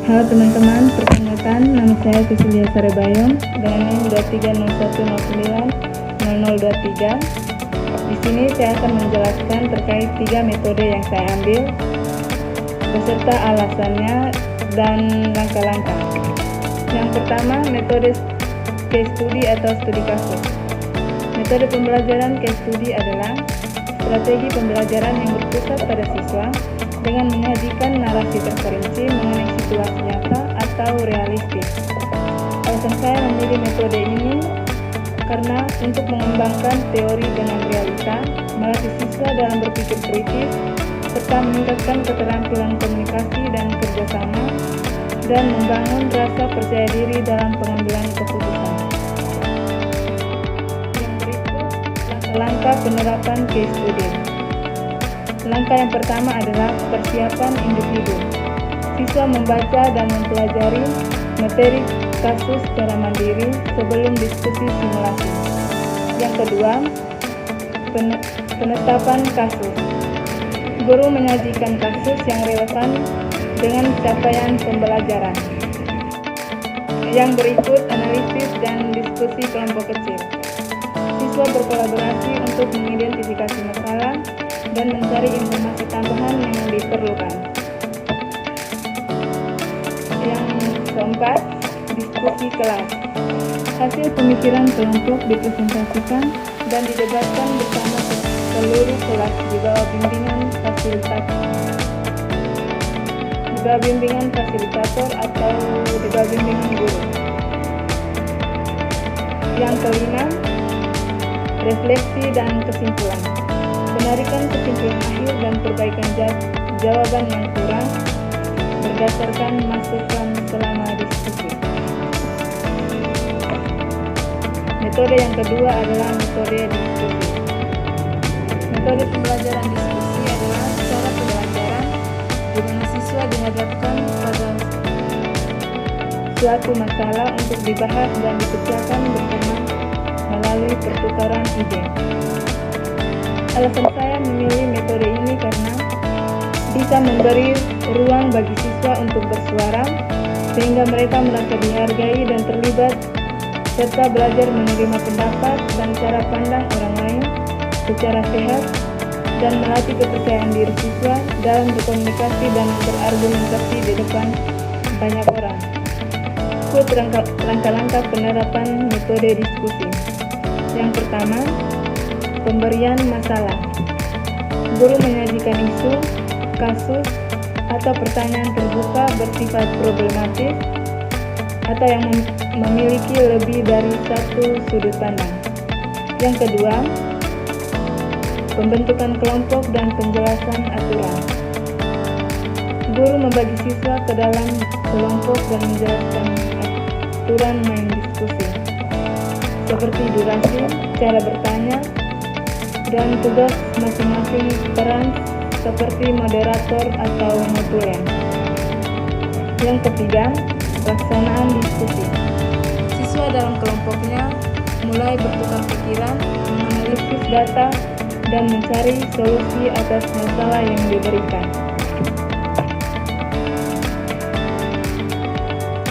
Halo teman-teman, perkenalkan nama saya Cecilia Sarebayong dengan NIM 2301090023. Di sini saya akan menjelaskan terkait 3 metode yang saya ambil beserta alasannya dan langkah-langkah. Yang pertama, metode case study atau studi kasus. Metode pembelajaran case study adalah strategi pembelajaran yang berpusat pada siswa dengan menyajikan narasi terperinci mengenai situasi nyata atau realistis. Alasan saya memilih metode ini karena untuk mengembangkan teori dengan realita, melatih siswa dalam berpikir kritis, serta meningkatkan keterampilan komunikasi dan kerjasama, dan membangun rasa percaya diri dalam pengambilan keputusan. Yang berikut, langkah penerapan case study. Langkah yang pertama adalah persiapan individu. Siswa membaca dan mempelajari materi kasus secara mandiri sebelum diskusi simulasi. Yang kedua, penetapan kasus. Guru menyajikan kasus yang relevan dengan capaian pembelajaran. Yang berikut, analisis dan diskusi kelompok kecil. Siswa berkolaborasi untuk mengidentifikasi masalah dan mencari informasi tambahan yang diperlukan. Yang keempat, diskusi kelas. Hasil pemikiran kelompok dipresentasikan dan didebatkan bersama seluruh kelas di bawah bimbingan fasilitator atau di bawah bimbingan guru. Yang kelima, refleksi dan kesimpulan. Benarkan kesimpulan akhir dan perbaikan jawaban yang kurang berdasarkan masukan selama diskusi. Metode yang kedua adalah metode diskusi. Metode pembelajaran diskusi adalah cara pembelajaran di mana siswa dihadapkan pada suatu masalah untuk dibahas dan dipecahkan bersama melalui pertukaran ide. Alasan saya memilih metode ini karena bisa memberi ruang bagi siswa untuk bersuara sehingga mereka merasa dihargai dan terlibat serta belajar menerima pendapat dan cara pandang orang lain secara sehat dan melatih kepercayaan diri siswa dalam berkomunikasi dan berargumentasi di depan banyak orang. Ikut langkah-langkah penerapan metode diskusi. Yang pertama, pemberian masalah. Guru menyajikan isu, kasus, atau pertanyaan terbuka bersifat problematis atau yang memiliki lebih dari satu sudut pandang. Yang kedua, pembentukan kelompok dan penjelasan aturan. Guru membagi siswa ke dalam kelompok dan menjelaskan aturan main diskusi, seperti durasi, cara bertanya, dan tugas masing-masing peran seperti moderator atau notulen. Yang ketiga, pelaksanaan diskusi. Siswa dalam kelompoknya mulai bertukar pikiran, menganalisis data, dan mencari solusi atas masalah yang diberikan.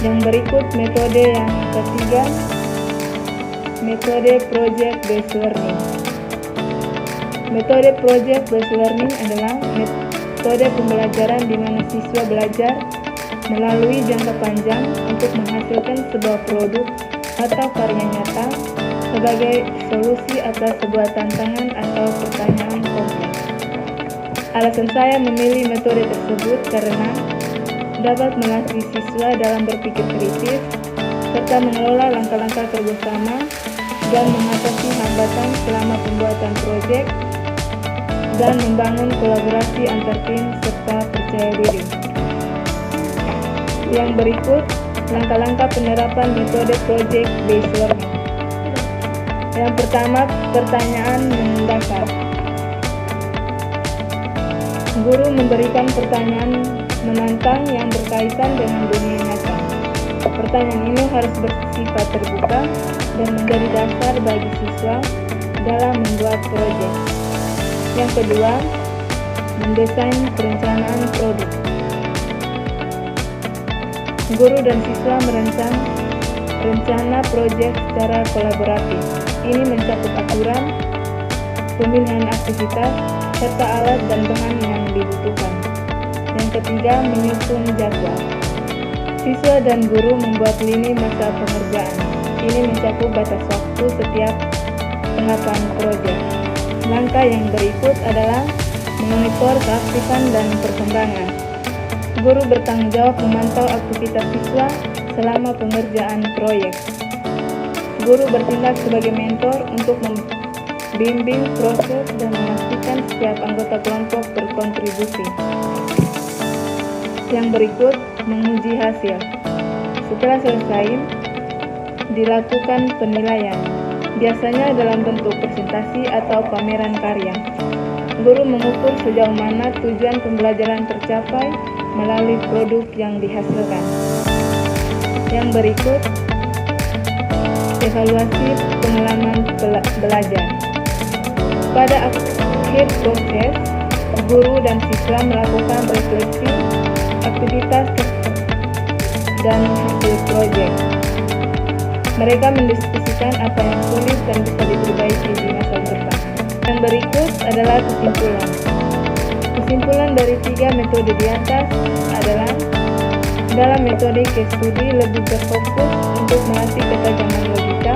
Yang berikut metode yang ketiga, metode project based learning. Metode project based learning adalah metode pembelajaran di mana siswa belajar melalui jangka panjang untuk menghasilkan sebuah produk atau karya nyata sebagai solusi atas sebuah tantangan atau pertanyaan kompleks. Alasan saya memilih metode tersebut karena dapat melatih siswa dalam berpikir kritis serta mengelola langkah-langkah kerjasama dan mengatasi hambatan selama pembuatan proyek dan membangun kolaborasi antar tim serta percaya diri. Yang berikut, langkah-langkah penerapan metode project based learning. Yang pertama, pertanyaan mendasar. Guru memberikan pertanyaan menantang yang berkaitan dengan dunia nyata. Pertanyaan ini harus bersifat terbuka dan menjadi dasar bagi siswa dalam membuat proyek. Yang kedua, mendesain perencanaan produk. Guru dan siswa merancang rencana proyek secara kolaboratif. Ini mencakup aturan, pemilihan aktivitas, serta alat dan bahan yang dibutuhkan. Yang ketiga, menyusun jadwal. Siswa dan guru membuat lini masa pengerjaan. Ini mencakup batas waktu setiap tahapan proyek. Langkah yang berikut adalah memonitor keaktifan dan perkembangan. Guru bertanggung jawab memantau aktivitas siswa selama pengerjaan proyek. Guru bertindak sebagai mentor untuk membimbing proses dan memastikan setiap anggota kelompok berkontribusi. Yang berikut, menguji hasil. Setelah selesai, dilakukan penilaian, biasanya dalam bentuk presentasi atau pameran karya. Guru mengukur sejauh mana tujuan pembelajaran tercapai melalui produk yang dihasilkan. Yang berikut, evaluasi pengalaman belajar. Pada akhir proses, guru dan siswa melakukan refleksi aktivitas dan hasil proyek. Mereka mendiskusikan apa yang sulit dan bisa diperbaiki di masa depan. Yang berikut adalah kesimpulan. Kesimpulan dari 3 metode di atas adalah: dalam metode case study lebih berfokus untuk melatih ketajaman logika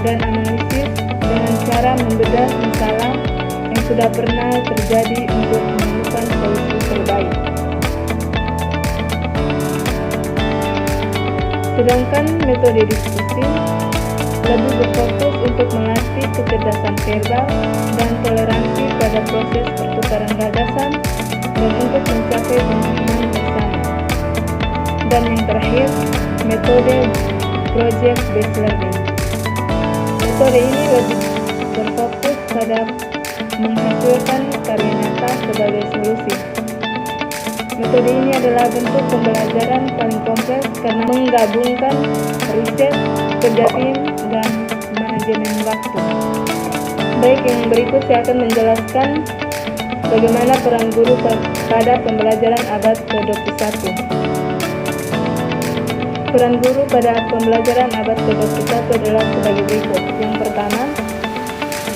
dan analisis dengan cara membedah masalah yang sudah pernah terjadi untuk menemukan solusi terbaik. Sedangkan metode diskusi lebih berfokus untuk melatih kecerdasan verbal dan toleransi pada proses pertukaran gagasan dan untuk mencapai pemahaman bersama. Dan yang terakhir, metode project based learning. Metode ini lebih berfokus pada menghasilkan karya nyata sebagai solusi. Metode ini adalah bentuk pembelajaran paling kompleks karena menggabungkan riset, kerja tim, dan manajemen waktu. Baik, yang berikut saya akan menjelaskan bagaimana peran guru pada pembelajaran abad ke-21. Peran guru pada pembelajaran abad ke-21 adalah sebagai berikut. Yang pertama,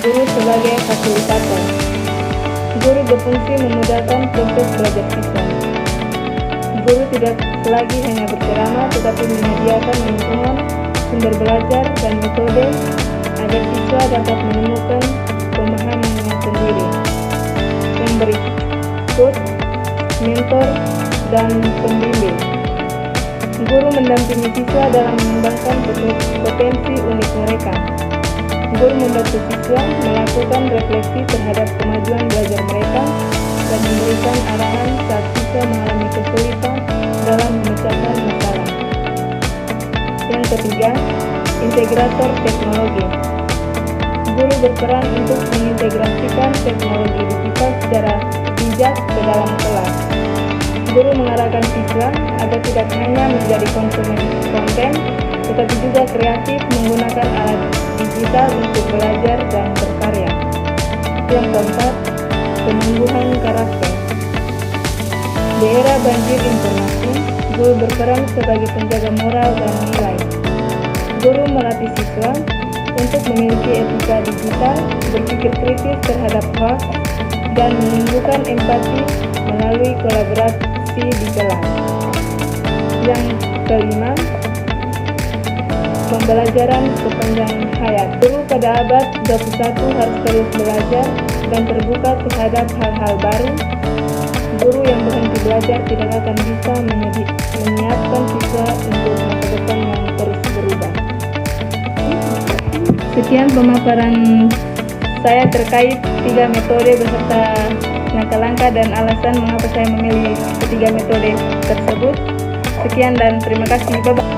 guru sebagai fasilitator. Guru berfungsi memudahkan proses belajar siswa. Guru tidak lagi hanya berceramah, tetapi menyediakan lingkungan, sumber belajar, dan metode agar siswa dapat menemukan pemahamannya sendiri. Yang berikut, mentor dan pembimbing. Guru mendampingi siswa dalam mengembangkan potensi unik mereka. Guru membantu siswa melakukan refleksi terhadap kemajuan belajar mereka dan memberikan arahan saat siswa mengalami kesulitan dalam memecahkan masalah. Yang ketiga, integrator teknologi. Guru berperan untuk mengintegrasikan teknologi digital secara bijak ke dalam kelas. Guru mengarahkan siswa agar tidak hanya menjadi konsumen konten, tetapi juga kreatif menggunakan alat digital untuk belajar dan berkarya. Yang keempat, penumbuhan karakter. Di era banjir informasi, guru berperan sebagai penjaga moral dan nilai. Guru melatih siswa untuk memiliki etika digital, berpikir kritis terhadap hoax, dan menumbuhkan empati melalui kolaborasi di kelas. Yang kelima, pembelajaran sepanjang hayat. Guru pada abad 21 harus terus belajar dan terbuka terhadap hal-hal baru. Guru yang berhenti belajar tidak akan bisa menyiapkan siswa untuk masa depan yang terus berubah. Sekian pemaparan saya terkait 3 metode beserta langkah-langkah dan alasan mengapa saya memilih ketiga metode tersebut. Sekian dan terima kasih. Bye-bye.